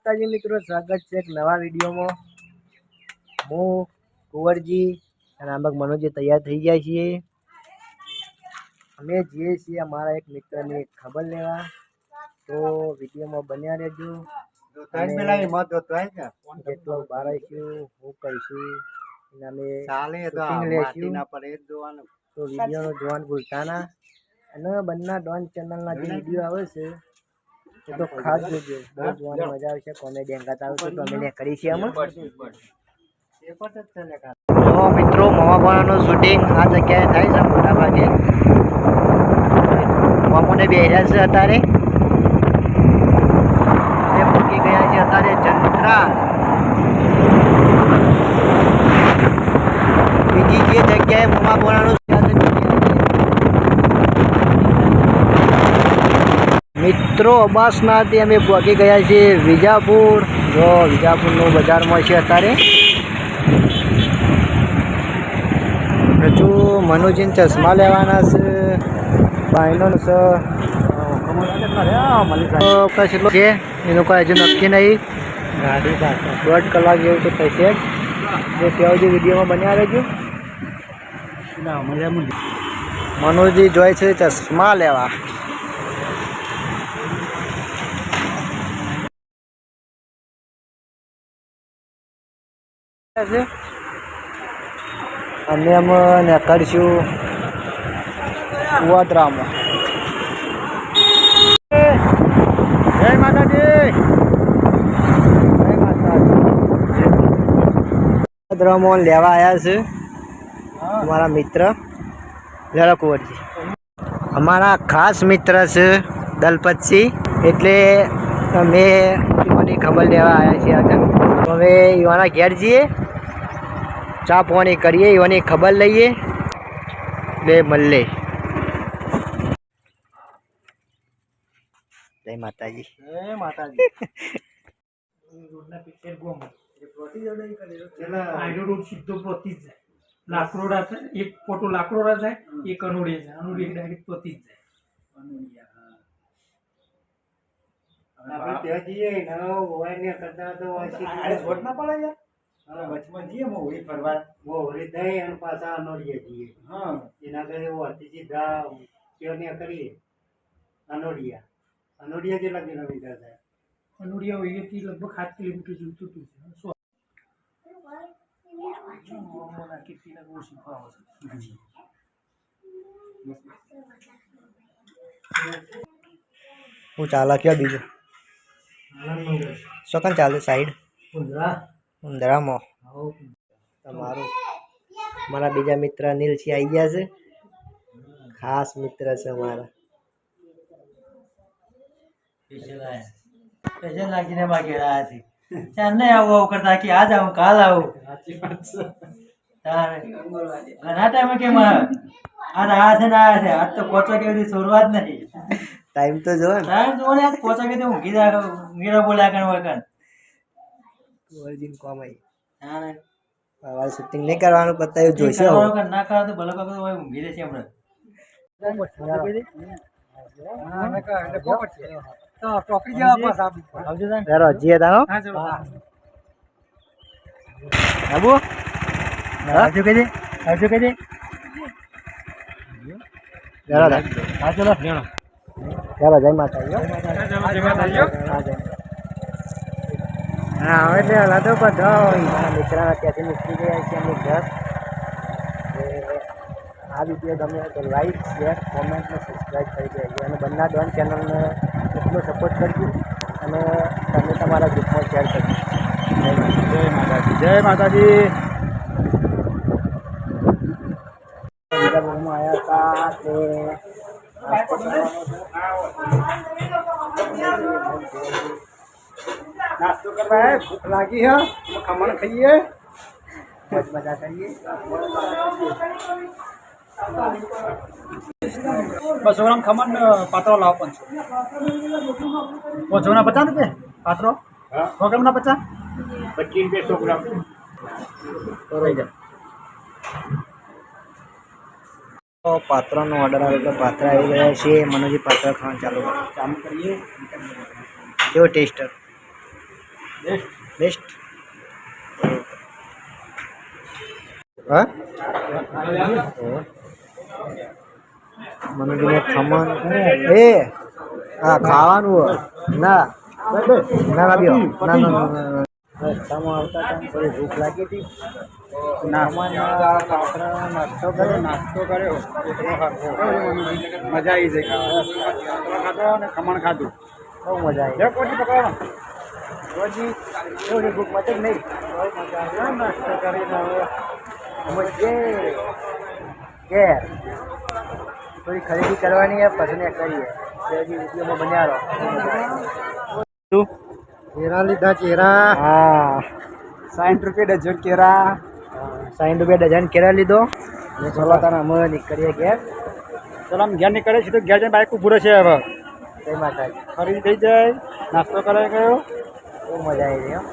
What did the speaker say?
માતાજી મિત્રો, સ્વાગત છે એક નવા વિડીયોમાં. હું કુંવરજી અને આંબક મનોજી તૈયાર થઈ ગયા છીએ. અમે જઈએ છીએ અમારા એક મિત્રની ખબર લેવા, તો વિડીયોમાં બન્યા રહેજો. જેટલો બહાર આવીશું હું કહીશું અમે લેશું, તો વિડીયોનું જોવાનું ભૂલતા ના. અને બંને ડોન ચેનલના જે વિડીયો આવે છે એ તો ખાસ જોજો, બહુ જોવાની મજા આવશે. કોમેડી અંગાત આવશે તો અમે કરી છીએ આમાં. તો મિત્રો, મોમાપણાનું શૂટિંગ આ જગ્યાએ થાય છે મોટા ભાગે. મોમોને બેહ્યા છે અત્યારે, એ મૂકી ગયા છે અત્યારે ચંદ્રા. બીજી જે જગ્યાએ મોમાપણાનું મિત્રો અબાસનાથી અમે પહોંચી ગયા છીએ વિજાપુર. જો વિજાપુરનું બજારમાં છે અત્યારે. હજુ મનોજીને ચશ્મા લેવાના છે, ભાઈનો છે એનું કોઈ હજુ નક્કી નહીં. ગાડી 1.5 કલાક જેવું તો થશે જ. જે ત્યાં જે વિડીયોમાં બન્યા રહેજો. મનોજી જોઈ છે ચશ્મા લેવા. અમે નીકળશું વડોદરામાં. જય માતાજી, જય માતાજી. વડોદરામાં લેવા આવ્યા છે અમારા મિત્ર લડકવરજી. અમારા ખાસ મિત્ર છે દલપતસિંહ, એટલે અમે એવાની ખબર લેવા આવ્યા છીએ આગળ. હવે એવાના ઘેર જઈએ, ચા પાણી કરીએ, એવાની ખબર લઈએ, બે મળે. જય માતાજી, જય માતાજી. રોડ સીધો પહોંચી જ જાય. લાકરોડા એક ફોટો લાકરોડા જાય, એક અનોડિયા જાય, અનોડિયા ડાયરેક્ટ પહોંચી જ જાય. વચમાં જઈએ મોહરી ફરવા, મોહરી થઈ અને પાછા અનોડિયા જઈએ. એના ઘરે સીધા ત્યાં કરીએ અનોડિયા. અનોડિયા કેટલા કિલોમીટર થાય? અનોડિયા અહીંયાથી લગભગ 7 કિલોમીટર જેવું થતું છે. હું ચાલે કયો બીજું શું ચાલે સાઈડ ઉંદરામાં? તમારું મારા બીજા મિત્ર નીલસિંહ આવી ગયા છે, ખાસ મિત્ર છે મારા. સ્પેશિયલ લાગીને બાકી રહ્યા છે. ચાર નહીં આવું કરતા કે આજ આવું કાલ આવું. ઘણા ટાઈમે કેમ આ છે ને આ છે, આજ તો પહોંચવા કેવી શરૂઆત નથી. ટાઈમ તો જો ને, ટાઈમ જો ને પહોંચવા કે ઊંઘી જાય, ઊંઘીને બોલ્યા કર વગર કોમ આવી. હવે શૂટિંગ નહીં કરવાનું, બતાવ્યું જોઈશે. ના કરો તો ભલે કાકો ઊંઘી જશે હમણાં. જય માતાજી. હા, હવે હલાતો બધો મારા મિત્ર ત્યાંથી મૂકી ગયા છે અમુક ઘર. આ વિડીયો ગમે તો લાઈક, શેર, કોમેન્ટ અને સબસ્ક્રાઈબ કરી દેજો. અને બંને ડોન ચેનલને એટલો સપોર્ટ કરજો અને તમે તમારા ગ્રુપમાં શેર કરજો. જય માતાજી, જય માતાજી. બીજા રૂમમાં આવ્યા હતા તે નાસ્તો કરવા ભૂખ લાગી હે, ખમણ ખાઈએ, મજા કરીએ. 200 ગ્રામ ખમણ પાત્રો લાવો. 500 ના 50 રૂપિયા પાત્રો. 100 ગ્રામ ના 50, 25 રૂપિયા 100 ગ્રામ. તો પાત્રનો ઓર્ડર આવ્યો તો પાત્ર આવી ગયા છે. મનોજી પાત્ર ખાવાનું ચાલુ કરીએ. કેવો ટેસ્ટ? બેસ્ટ હા મને જોડે ખમણ એ હા ખાવાનું હોય ના ના ના બેહો. ના ના ના ના રસ્તામાં આવતા હતા થોડી ભૂખ લાગી હતી નાસ્તો કર્યો મજા આવી જાય ખાધો અને ખમણ ખાધું બહુ મજા આવી પછી પકડવાનો પછી થોડી ભૂખ મચે નહીં બહુ મજા આવી નાસ્તો કરીને હવે અમે ઘેર થોડી ખરીદી કરવાની પછી ને કરીએ વિડીયોમાં બન્યા રહો. કેરા લીધા કેરા હા 60 રૂપિયા ડઝન કેરા 60 રૂપિયા ડઝન કેરા લીધો ને ચલો તારા અમે નીકળીએ ઘેર. ચાલો આમ ઘેર નીકળે છે તો ઘેર જઈને બાઈક ઉભું રહેશે હવે જય માતાજી ખરીદી થઈ જાય નાસ્તો કરાઈ ગયો બહુ મજા આવી રહી હો.